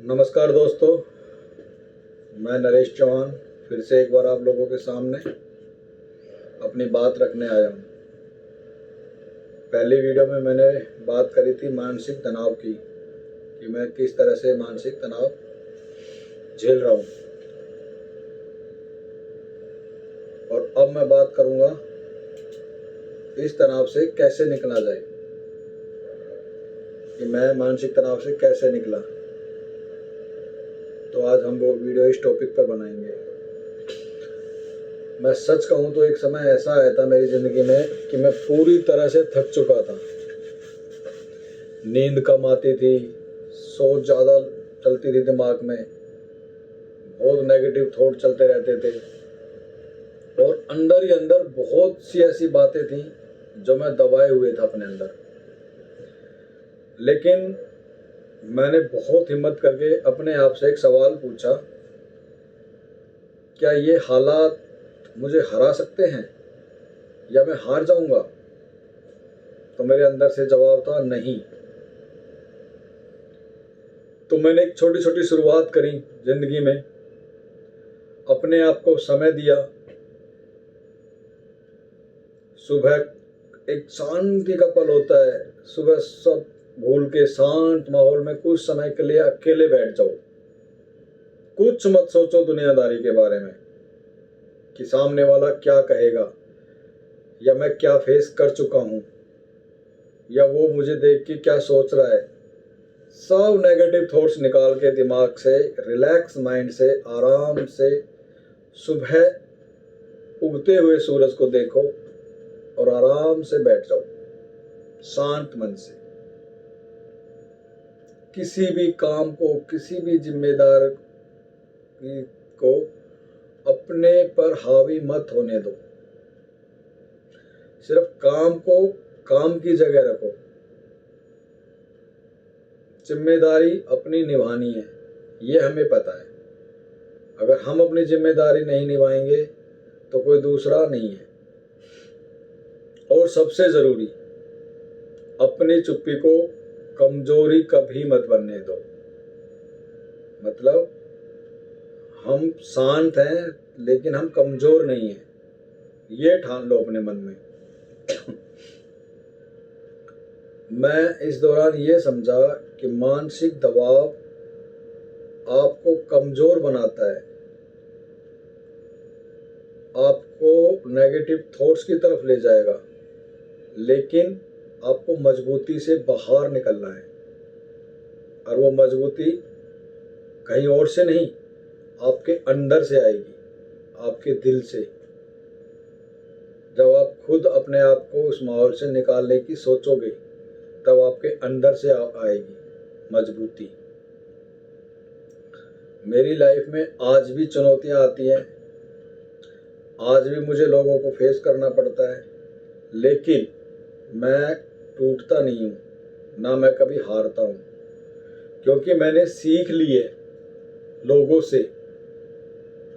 नमस्कार दोस्तों, मैं नरेश चौहान फिर से एक बार आप लोगों के सामने अपनी बात रखने आया हूँ। पहली वीडियो में मैंने बात करी थी मानसिक तनाव की कि मैं किस तरह से मानसिक तनाव झेल रहा हूँ, और अब मैं बात करूँगा इस तनाव से कैसे निकला जाए, कि मैं मानसिक तनाव से कैसे निकला। तो आज हम वो वीडियो इस टॉपिक पर बनाएंगे। मैं सच कहूँ तो एक समय ऐसा आया था मेरी ज़िंदगी में कि मैं पूरी तरह से थक चुका था। नींद कम आती थी, सोच ज़्यादा चलती थी दिमाग में, बहुत नेगेटिव थॉट चलते रहते थे, और अंदर ही अंदर बहुत सी ऐसी बातें थी जो मैं दबाए हुए था अपने अंदर। लेकिन मैंने बहुत हिम्मत करके अपने आप से एक सवाल पूछा, क्या ये हालात मुझे हरा सकते हैं या मैं हार जाऊंगा? तो मेरे अंदर से जवाब था नहीं। तो मैंने एक छोटी छोटी शुरुआत करी जिंदगी में, अपने आप को समय दिया। सुबह एक शांति का पल होता है, सुबह सब भूल के शांत माहौल में कुछ समय के लिए अकेले बैठ जाओ। कुछ मत सोचो दुनियादारी के बारे में कि सामने वाला क्या कहेगा, या मैं क्या फेस कर चुका हूँ, या वो मुझे देख के क्या सोच रहा है। सब नेगेटिव थॉट्स निकाल के दिमाग से, रिलैक्स माइंड से, आराम से सुबह उगते हुए सूरज को देखो और आराम से बैठ जाओ शांत मन से। किसी भी काम को, किसी भी जिम्मेदार को अपने पर हावी मत होने दो। सिर्फ काम को काम की जगह रखो। जिम्मेदारी अपनी निभानी है, ये हमें पता है। अगर हम अपनी जिम्मेदारी नहीं निभाएंगे तो कोई दूसरा नहीं है। और सबसे ज़रूरी, अपनी चुप्पी को कमजोरी कभी मत बनने दो। मतलब हम शांत हैं लेकिन हम कमज़ोर नहीं हैं, ये ठान लो अपने मन में। मैं इस दौरान ये समझा कि मानसिक दबाव आपको कमज़ोर बनाता है, आपको नेगेटिव थॉट्स की तरफ ले जाएगा, लेकिन आपको मजबूती से बाहर निकलना है। और वो मजबूती कहीं और से नहीं, आपके अंदर से आएगी, आपके दिल से। जब आप खुद अपने आप को उस माहौल से निकालने की सोचोगे, तब आपके अंदर से आएगी मजबूती। मेरी लाइफ में आज भी चुनौतियां आती हैं, आज भी मुझे लोगों को फेस करना पड़ता है, लेकिन मैं टूटता नहीं हूँ, ना मैं कभी हारता हूँ, क्योंकि मैंने सीख ली है लोगों से,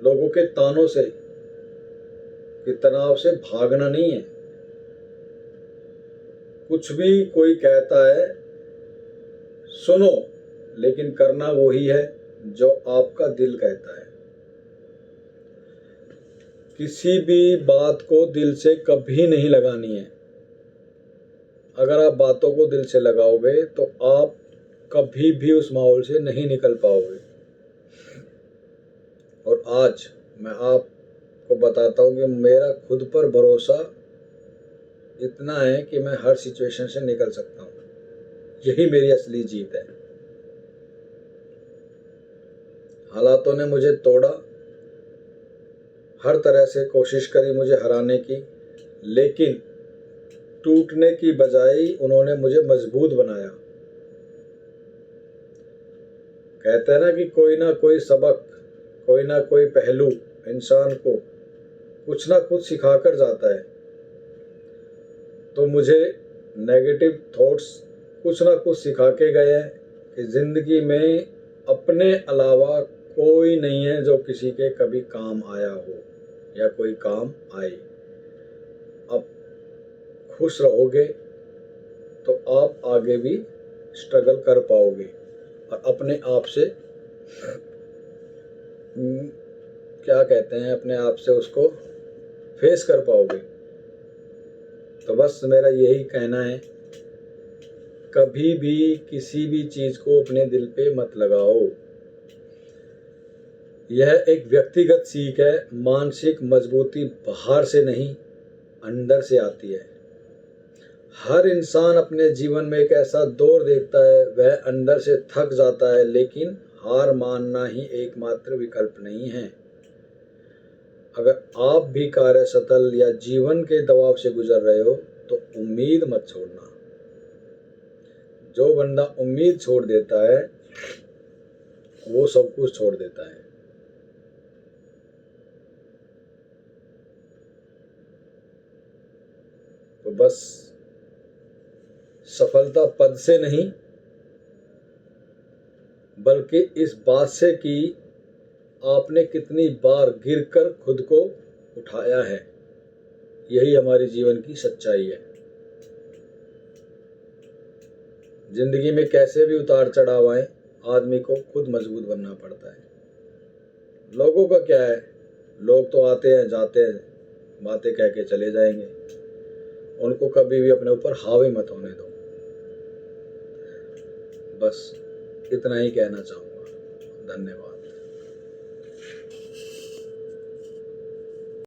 लोगों के तानों से, कि तनाव से भागना नहीं है। कुछ भी कोई कहता है सुनो, लेकिन करना वही है जो आपका दिल कहता है। किसी भी बात को दिल से कभी नहीं लगानी है। अगर आप बातों को दिल से लगाओगे तो आप कभी भी उस माहौल से नहीं निकल पाओगे। और आज मैं आपको बताता हूँ कि मेरा खुद पर भरोसा इतना है कि मैं हर सिचुएशन से निकल सकता हूँ। यही मेरी असली जीत है। हालातों ने मुझे तोड़ा, हर तरह से कोशिश करी मुझे हराने की, लेकिन टूटने की बजाय उन्होंने मुझे मजबूत बनाया। कहते हैं ना कि कोई ना कोई सबक, कोई ना कोई पहलू इंसान को कुछ ना कुछ सिखा कर जाता है। तो मुझे नेगेटिव थॉट्स कुछ ना कुछ सिखा के गए हैं कि ज़िंदगी में अपने अलावा कोई नहीं है जो किसी के कभी काम आया हो या कोई काम आए। अब खुश रहोगे तो आप आगे भी स्ट्रगल कर पाओगे और अपने आप से क्या कहते हैं, अपने आप से उसको फेस कर पाओगे। तो बस मेरा यही कहना है, कभी भी किसी भी चीज को अपने दिल पे मत लगाओ। यह एक व्यक्तिगत सीख है। मानसिक मजबूती बाहर से नहीं, अंदर से आती है। हर इंसान अपने जीवन में एक ऐसा दौर देखता है, वह अंदर से थक जाता है, लेकिन हार मानना ही एकमात्र विकल्प नहीं है। अगर आप भी कार्यस्थल या जीवन के दबाव से गुजर रहे हो तो उम्मीद मत छोड़ना। जो बंदा उम्मीद छोड़ देता है वो सब कुछ छोड़ देता है। तो बस सफलता पद से नहीं, बल्कि इस बात से कि आपने कितनी बार गिरकर खुद को उठाया है, यही हमारी जीवन की सच्चाई है। जिंदगी में कैसे भी उतार चढ़ाव आए, आदमी को खुद मजबूत बनना पड़ता है। लोगों का क्या है, लोग तो आते हैं जाते हैं, बातें कह के चले जाएंगे। उनको कभी भी अपने ऊपर हावी मत होने दो। बस इतना ही कहना चाहूँगा। धन्यवाद।